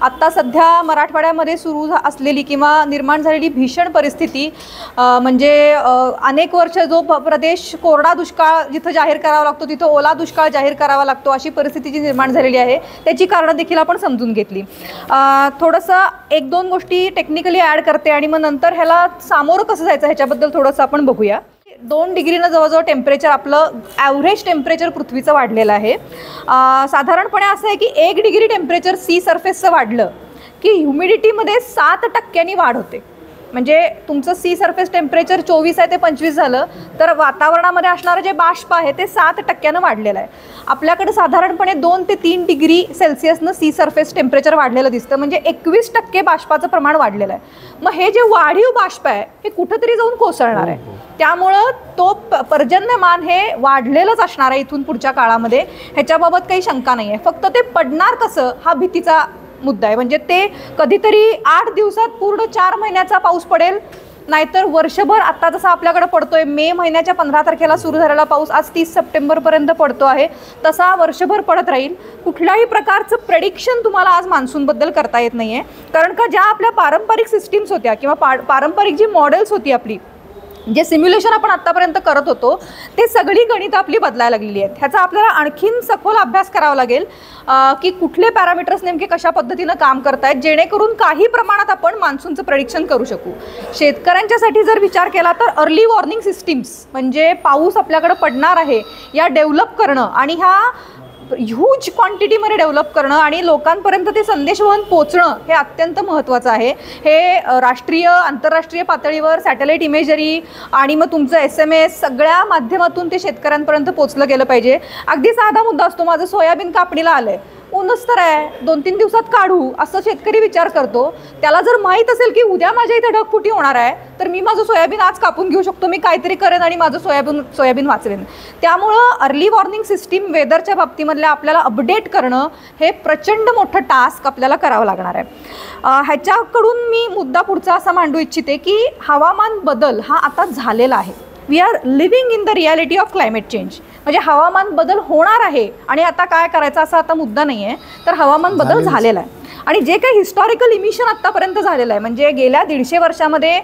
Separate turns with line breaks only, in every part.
आत्ता सध्या मराठवाड्यामध्ये सुरू असलेली किंवा निर्माण झालेली भीषण परिस्थिती, म्हणजे अनेक वर्ष जो प्रदेश कोरडा दुष्काळ जिथं जाहीर करावा लागतो तिथं ओला दुष्काळ जाहीर करावा लागतो, अशी परिस्थिती जी निर्माण झालेली आहे त्याची कारणं देखील आपण समजून घेतली. थोडंसं एक दोन गोष्टी टेक्निकली ॲड करते आणि मग नंतर ह्याला सामोरं कसं जायचं ह्याच्याबद्दल थोडंसं आपण बघूया. 2 डिग्रीनं जवळजवळ टेम्परेचर आपलं ॲव्हरेज टेम्परेचर पृथ्वीचं वाढलेलं आहे. साधारणपणे असं आहे की 1 डिग्री टेम्परेचर सी सरफेसचं वाढलं की ह्युमिडिटीमध्ये 7% वाढ होते. म्हणजे तुमचं सी सरफेस टेम्परेचर 24 आहे ते 25 झालं तर वातावरणामध्ये असणारं जे बाष्प आहे ते 7% वाढलेलं आहे. आपल्याकडे साधारणपणे 2 ते 3 डिग्री सेल्सिअसनं सी सरफेस टेम्परेचर वाढलेलं दिसतं, म्हणजे 21% बाष्पाचं प्रमाण वाढलेलं आहे. मग हे जे वाढीव बाष्प आहे हे कुठंतरी जाऊन कोसळणार आहे. त्यामुळं तो पर्जन्यमान हे वाढलेलंच असणार आहे इथून पुढच्या काळामध्ये, ह्याच्याबाबत काही शंका नाही आहे. फक्त ते पडणार कसं हा भीतीचा मुद्दा आहे. म्हणजे ते कधीतरी 8 दिवसात पूर्ण 4 महिन्याचा पाऊस पडेल, नाहीतर वर्षभर आता जसा आपल्याकडे पडतोय मे महिन्याच्या 15 तारखेला सुरू झालेला पाऊस आज 30 सप्टेंबरपर्यंत पडतो आहे, तसा वर्षभर पडत राहील. कुठल्याही प्रकारचं प्रेडिक्शन तुम्हाला आज मान्सूनबद्दल करता येत नाही आहे, कारण का ज्या आपल्या पारंपरिक सिस्टीम्स होत्या किंवा पारंपरिक जी मॉडेल्स होती आपली, जे सिम्युलेशन आपण आत्तापर्यंत करत होतो ते सगळी गणितं आपली बदलायला लागलेली आहेत. ह्याचा आपल्याला आणखीन सखोल अभ्यास करावा लागेल की कुठले पॅरामीटर्स नेमके कशा पद्धतीनं काम करतायत, जेणेकरून काही प्रमाणात आपण मान्सूनचं प्रेडिक्शन करू शकू. शेतकऱ्यांच्यासाठी जर विचार केला तर अर्ली वॉर्निंग सिस्टीम्स, म्हणजे पाऊस आपल्याकडे पडणार आहे या डेव्हलप करणं आणि ह्या ह्यूज क्वांटिटीमध्ये डेव्हलप करणं आणि लोकांपर्यंत ते संदेशवहन पोचणं हे अत्यंत महत्त्वाचं आहे. हे राष्ट्रीय आंतरराष्ट्रीय पातळीवर सॅटेलाईट इमेजरी आणि मग तुमचं SMS सगळ्या माध्यमातून ते शेतकऱ्यांपर्यंत पोचलं गेलं पाहिजे. अगदी साधा मुद्दा असतो, माझं सोयाबीन कापणीला आलं आहे, ऊनच तर आहे, 2-3 दिवसात काढू असं शेतकरी विचार करतो. त्याला जर माहीत असेल की उद्या माझ्या इथे ढगफुटी होणार आहे तर मी माझं सोयाबीन आज कापून घेऊ शकतो, मी काहीतरी करेन आणि माझं सोयाबीन वाचवेन. त्यामुळं अर्ली वॉर्निंग सिस्टीम वेदरच्या बाबतीमधल्या आपल्याला अपडेट करणं हे प्रचंड मोठं टास्क आपल्याला करावं लागणार आहे. ह्याच्याकडून मी मुद्दा पुढचा असा मांडू इच्छिते की हवामान बदल हा आता झालेला आहे. We are living in the reality of climate change. म्हणजे हवामान बदल होणार आहे आणि आता काय करायचं असा आता मुद्दा नाही आहे, तर हवामान बदल झालेला आहे. आणि जे काही हिस्टॉरिकल इमिशन आत्तापर्यंत झालेलं आहे, म्हणजे गेल्या 150 वर्षामध्ये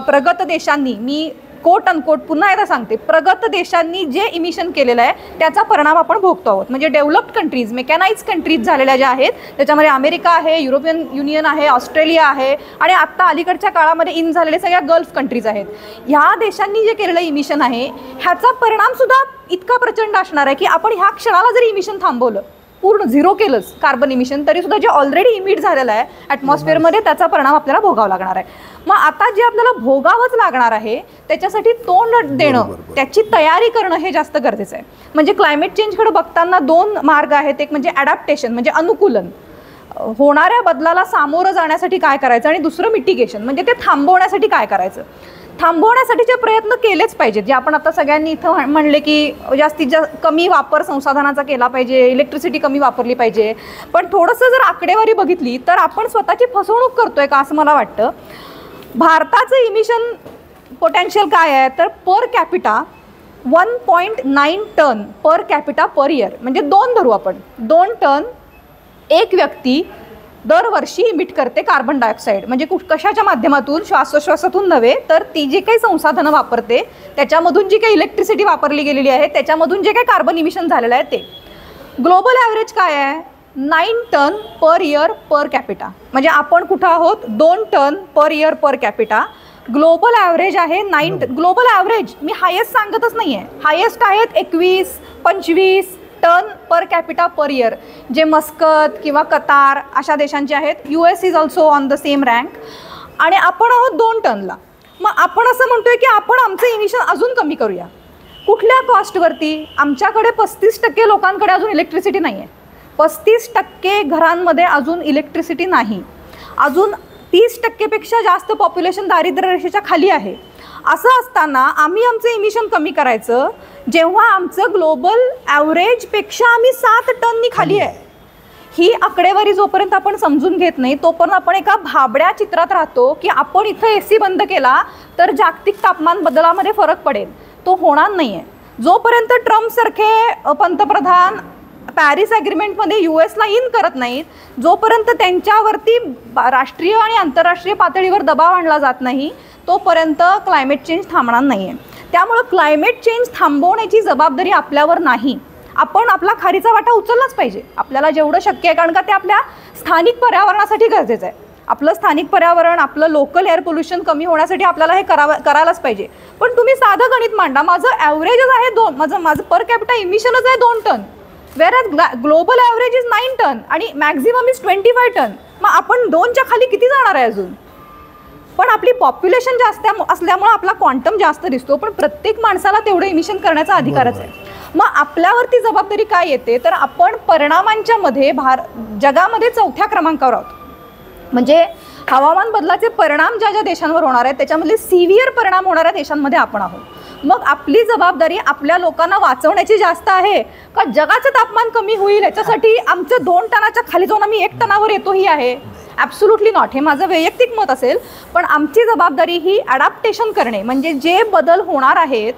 प्रगत देशांनी, मी कोट अनकोट पुन्हा एकदा सांगते, प्रगत देशांनी जे इमिशन केलेलं आहे त्याचा परिणाम आपण भोगतो आहोत. म्हणजे डेव्हलप्ड कंट्रीज, मेकॅनाइज कंट्रीज झालेल्या ज्या आहेत त्याच्यामध्ये अमेरिका आहे, युरोपियन युनियन आहे, ऑस्ट्रेलिया आहे आणि आत्ता अलीकडच्या काळामध्ये इन झालेले सगळ्या गल्फ कंट्रीज आहेत. ह्या देशांनी जे केलेलं इमिशन आहे ह्याचा परिणामसुद्धा इतका प्रचंड असणार आहे की आपण ह्या क्षणाला जरी इमिशन थांबवलं, पूर्ण झिरो केलंच कार्बन इमिशन, तरीसुद्धा जे ऑलरेडी इमिट झालेलं आहे ॲटमॉस्फिअरमध्ये त्याचा परिणाम आपल्याला भोगावा लागणार आहे. मग आता जे आपल्याला भोगावंच लागणार आहे त्याच्यासाठी तोंड देणं, त्याची तयारी करणं हे जास्त गरजेचं आहे. म्हणजे क्लायमेट चेंजकडे बघताना 2 मार्ग आहेत. एक म्हणजे ॲडॅप्टेशन, म्हणजे अनुकूलन, होणाऱ्या बदलाला सामोरं जाण्यासाठी काय करायचं, आणि दुसरं मिटिगेशन, म्हणजे ते थांबवण्यासाठी काय करायचं. थांबवण्यासाठीचे प्रयत्न केलेच पाहिजेत, जे आपण आता सगळ्यांनी इथं म्हणले की जास्तीत जास्त कमी वापर संसाधनाचा केला पाहिजे, इलेक्ट्रिसिटी कमी वापरली पाहिजे. पण थोडंसं जर आकडेवारी बघितली तर आपण स्वतःची फसवणूक करतोय का असं मला वाटतं. भारताचं इमिशन पोटेन्शियल काय आहे तर per capita 1.9 tonne per capita per year, म्हणजे 2 धरू आपण, 2 टन एक व्यक्ती दरवर्षी इमिट करते कार्बन डायऑक्साईड. म्हणजे कशाच्या माध्यमातून, श्वासोश्वासातून नव्हे, तर ती जे काही संसाधनं वापरते त्याच्यामधून जी काही इलेक्ट्रिसिटी वापरली गेलेली आहे त्याच्यामधून जे काही कार्बन इमिशन झालेलं आहे ते. ग्लोबल ॲव्हरेज काय आहे 9 tonne per year per capita. म्हणजे आपण कुठं आहोत 2 tonne per year per capita. Global average आहे 9. ग्लोबल ॲव्हरेज मी हायेस्ट सांगतच नाही आहे, हायेस्ट आहेत 21-25 tonne per capita per year, जे मस्कत किंवा कतार अशा देशांचे आहेत. US is also on the same rank. आणि आपण आहोत 2 टनला. मग आपण असं म्हणतोय की आपण आमचं इमिशन अजून कमी करूया. कुठल्या कॉस्टवरती? आमच्याकडे 35% लोकांकडे अजून इलेक्ट्रिसिटी नाही आहे. 35% घरांमध्ये अजून इलेक्ट्रिसिटी नाही. अजून 30%पेक्षा जास्त पॉप्युलेशन दारिद्र्य रेषेच्या खाली आहे. असं असताना आम्ही आमचं इमिशन कमी करायचं जेव्हा आमचं ग्लोबल ॲव्हरेजपेक्षा आम्ही 7 टननी खाली आहे. ही आकडेवारी जोपर्यंत आपण समजून घेत नाही तोपर्यंत आपण एका भाबड्या चित्रात राहतो की आपण इथं AC बंद केला तर जागतिक तापमान बदलामध्ये फरक पडेल. तो होणार नाही आहे. जोपर्यंत ट्रम्पसारखे पंतप्रधान पॅरिस ॲग्रीमेंटमध्ये US ला इन करत नाहीत, जोपर्यंत त्यांच्यावरती राष्ट्रीय आणि आंतरराष्ट्रीय पातळीवर दबाव आणला जात नाही, तोपर्यंत क्लायमेट चेंज थांबणार नाही आहे. त्यामुळं क्लायमेट चेंज थांबवण्याची जबाबदारी आपल्यावर नाही. आपण आपला खारीचा वाटा उचललाच पाहिजे आपल्याला जेवढं शक्य आहे, कारण का ते आपल्या स्थानिक पर्यावरणासाठी गरजेचं आहे. आपलं स्थानिक पर्यावरण, आपलं लोकल एअर पोल्युशन कमी होण्यासाठी आपल्याला हे करायलाच पाहिजे. पण तुम्ही साधं गणित मांडा, माझं ॲव्हरेजच आहे 2, माझं पर कॅपिटा इमिशनच आहे 2 tonne, where global average is 9 tonne आणि मॅक्झिमम इज 25 टन. मग आपण 2च्या खाली किती जाणार आहे अजून? पण आपली पॉप्युलेशन जास्त असल्यामुळे आपला क्वांटम जास्त दिसतो, पण प्रत्येक माणसाला तेवढं इमिशन करण्याचा अधिकारच आहे. मग आपल्यावरती जबाबदारी काय येते, तर आपण परिणामांच्या मध्ये जगामध्ये 4थ्या क्रमांकावर आहोत. म्हणजे हवामान बदलाचे परिणाम ज्या ज्या देशांवर होणार आहेत त्याच्यामधले सिव्हिअर परिणाम होणाऱ्या देशांमध्ये आपण आहोत. मग आपली जबाबदारी आपल्या लोकांना वाचवण्याची जास्त आहे का जगाचं तापमान कमी होईल याच्यासाठी आमचं 2 टनाच्या खाली जाऊन आम्ही 1 टनावर येतो ही आहे? Absolutely not. हे माझं वैयक्तिक मत असेल, पण आमची जबाबदारी ही ॲडॅप्टेशन करणे, म्हणजे जे बदल होणार आहेत,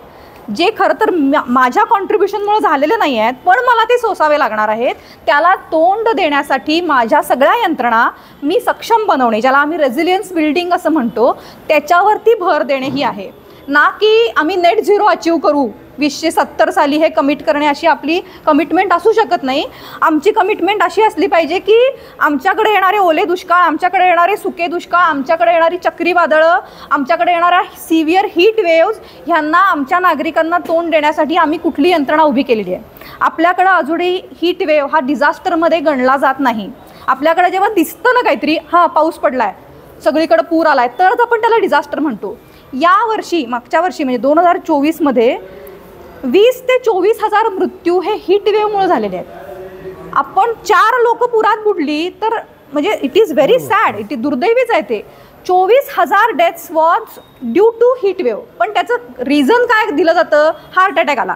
जे खरं तर माझ्या कॉन्ट्रीब्युशनमुळे झालेले नाही आहेत पण मला ते सोसावे लागणार आहेत, त्याला तोंड देण्यासाठी माझ्या सगळ्या यंत्रणा मी सक्षम बनवणे, ज्याला आम्ही रेझिलियन्स बिल्डिंग असं म्हणतो, त्याच्यावरती भर देणे ही आहे. ना की आम्ही नेट झिरो अचीव करू 2070 साली हे कमिट करणे, अशी आपली कमिटमेंट असू शकत नाही. आमची कमिटमेंट अशी असली पाहिजे की आमच्याकडे येणारे ओले दुष्काळ, आमच्याकडे येणारे सुके दुष्काळ, आमच्याकडे येणारी चक्रीवादळं, आमच्याकडे येणाऱ्या सिव्हिअर हीट वेव्ज, ह्यांना आमच्या नागरिकांना तोंड देण्यासाठी आम्ही कुठली यंत्रणा उभी केलेली आहे. आपल्याकडं अजूनही हीट वेव्ह हा डिझास्टरमध्ये गणला जात नाही. आपल्याकडे जेव्हा दिसतं ना काहीतरी, हां पाऊस पडला आहे, सगळीकडे पूर आला आहे, तरच आपण त्याला डिझास्टर म्हणतो. यावर्षी, मागच्या वर्षी म्हणजे 2024मध्ये 20 ते 24 हजार मृत्यू हे हीट वेव्हमुळे झालेले आहेत. आपण 4 लोक पुरात बुडली तर म्हणजे it is very sad, it is दुर्दैवीच आहे ते. 24,000 deaths was due to heat wave. पण त्याचं रिझन काय दिलं जातं? हार्ट अटॅक आला,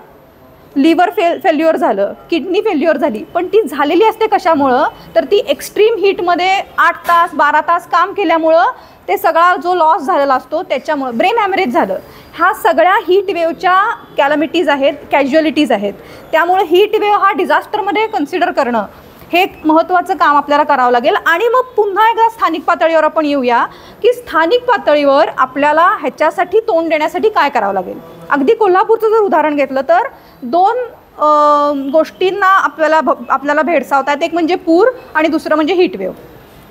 लिव्हर फेल्युअर झालं, किडनी फेल्युअर झाली. पण ती झालेली असते कशामुळं? तर ती एक्स्ट्रीम हीटमध्ये 8 तास 12 तास काम केल्यामुळं ते सगळा जो लॉस झालेला असतो त्याच्यामुळं ब्रेन हॅमरेज झालं. ह्या सगळ्या हीट वेव्हच्या कॅलॅमिटीज आहेत, कॅज्युअलिटीज आहेत. त्यामुळे हीट वेव्ह हा डिझास्टरमध्ये कन्सिडर करणं हे एक महत्त्वाचं काम आपल्याला करावं लागेल. आणि मग पुन्हा एकदा स्थानिक पातळीवर आपण येऊया की स्थानिक पातळीवर आपल्याला ह्याच्यासाठी तोंड देण्यासाठी काय करावं लागेल. अगदी कोल्हापूरचं जर उदाहरण घेतलं तर 2 गोष्टींना आपल्याला भेडसावतात. एक म्हणजे पूर आणि दुसरं म्हणजे हीट वेव्ह.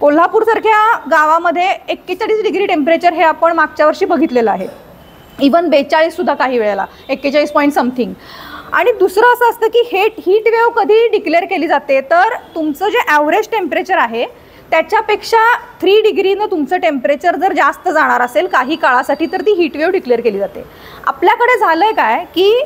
कोल्हापूरसारख्या गावामध्ये 41 डिग्री टेम्परेचर हे आपण मागच्या वर्षी बघितलेलं आहे, इवन 42 सुद्धा काही वेळेला, 41 पॉईंट समथिंग. आणि दुसरं असं असतं की हीट वेव्ह कधी डिक्लेअर केली जाते, तर तुमचं जे ॲव्हरेज टेम्परेचर आहे त्याच्यापेक्षा 3 डिग्रीनं तुमचं टेम्परेचर जर जास्त जाणार असेल काही काळासाठी तर ती हीट वेव्ह डिक्लेअर केली जाते. आपल्याकडे झालं आहे काय की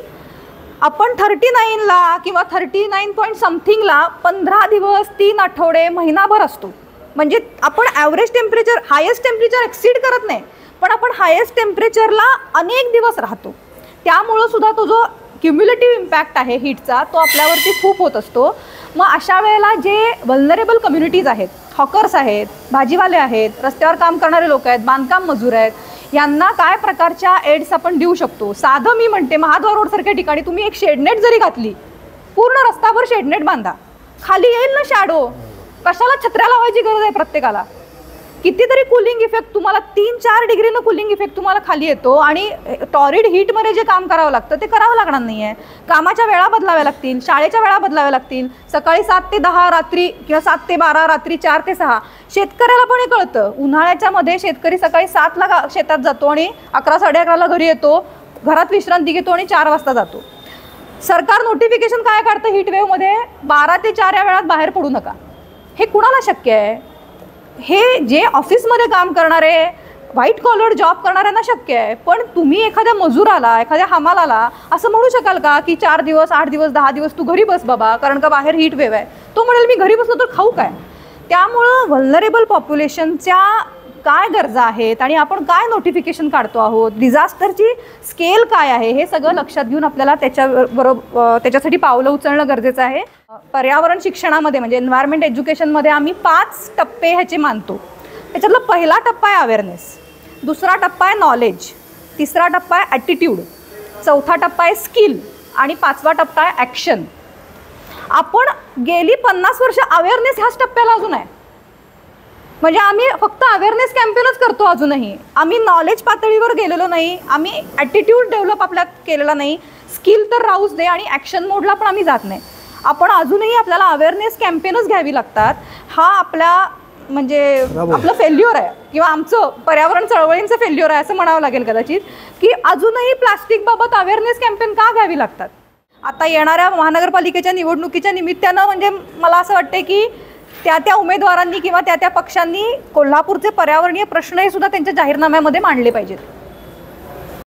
आपण 39ला किंवा 39 पॉईंट समथिंगला 15 दिवस 3 आठवडे महिनाभर असतो. म्हणजे आपण average temperature, highest temperature exceed करत नाही, पण आपण हायेस्ट टेम्परेचरला अनेक दिवस राहतो. त्यामुळं सुद्धा तो जो क्युम्युलेटिव्ह इम्पॅक्ट आहे हीटचा तो आपल्यावरती खूप होत असतो. मग अशा वेळेला जे वल्नरेबल कम्युनिटीज आहेत, हॉकर्स आहेत, भाजीवाले आहेत, रस्त्यावर काम करणारे लोक आहेत, बांधकाम मजूर आहेत, यांना काय प्रकारच्या एड्स आपण देऊ शकतो. साधं मी म्हणते महाद्वार रोडसारख्या ठिकाणी तुम्ही एक शेडनेट जरी घातली, पूर्ण रस्त्यावर शेडनेट बांधा, खाली येईल ना शॅडो. कशाला छत्र्या लावायची गरज आहे प्रत्येकाला? कितीतरी कूलिंग इफेक्ट तुम्हाला 3-4 डिग्रीनं कूलिंग इफेक्ट तुम्हाला खाली येतो. आणि टॉरिड हीटमध्ये जे काम करावं लागतं ते करावं लागणार नाही आहे. कामाच्या वेळा बदलाव्या लागतील, शाळेच्या वेळा बदलाव्या लागतील, सकाळी 7 ते 10 रात्री किंवा 7 ते 12 रात्री 4 ते 6. शेतकऱ्याला पण हे कळतं. उन्हाळ्याच्या मध्ये शेतकरी सकाळी 7ला शेतात जातो आणि 11-11:30ला घरी येतो, घरात विश्रांती घेतो आणि 4 वाजता जातो. सरकार नोटिफिकेशन काय काढतं हीटवेव्हमध्ये? 12 ते 4 या वेळात बाहेर पडू नका. हे कुणाला शक्य आहे? हे जे ऑफिसमध्ये काम करणारे, व्हाईट कॉलर जॉब करणाऱ्यांना शक्य आहे. पण तुम्ही एखाद्या मजुराला, एखाद्या हमालाला असं म्हणू शकाल का की 4 दिवस 8 दिवस 10 दिवस तू घरी बस बाबा, कारण का बाहेर हीट वेव्ह आहे? तो म्हणेल मी घरी बसलो तर खाऊ काय? त्यामुळं व्हल्नरेबल पॉप्युलेशनच्या काय गरजा आहेत आणि आपण काय नोटिफिकेशन काढतो आहोत, डिझास्टरची स्केल काय आहे, हे सगळं लक्षात घेऊन आपल्याला त्याच्यासाठी पावलं उचलणं गरजेचं आहे. पर्यावरण शिक्षणामध्ये म्हणजे एन्व्हायरमेंट एज्युकेशनमध्ये आम्ही 5 टप्पे ह्याचे मानतो. त्याच्यातला पहिला टप्पा आहे अवेअरनेस, दुसरा टप्पा आहे नॉलेज, तिसरा टप्पा आहे ॲटिट्यूड, चौथा टप्पा आहे स्किल आणि 5वा टप्पा आहे ॲक्शन. आपण गेली 50 वर्ष अवेअरनेस ह्याच टप्प्याला अजून आहे. म्हणजे आम्ही फक्त अवेअरनेस कॅम्पेनच करतो, अजूनही आम्ही नॉलेज पातळीवर गेलेलो नाही, आम्ही ॲटिट्यूड डेव्हलप आपल्यात केलेला नाही. स्किल तर राहूच दे आणि ॲक्शन मोडला पण आम्ही जात नाही. आपण अजूनही आपल्याला अवेअरनेस कॅम्पेनच घ्यावी लागतात. हा आपल्या म्हणजे आपलं फेल्युअर आहे किंवा आमचं पर्यावरण चळवळींचं फेल्युअर आहे असं म्हणावं लागेल कदाचित, की अजूनही प्लास्टिकबाबत अवेअरनेस कॅम्पेन का घ्यावी लागतात. आता येणाऱ्या महानगरपालिकेच्या निवडणुकीच्या निमित्तानं म्हणजे मला असं वाटतं की त्या उमेदवारांनी किंवा त्या पक्षांनी कोल्हापूरचे पर्यावरणीय प्रश्न हे सुद्धा त्यांच्या जाहीरनाम्यामध्ये मांडले पाहिजेत.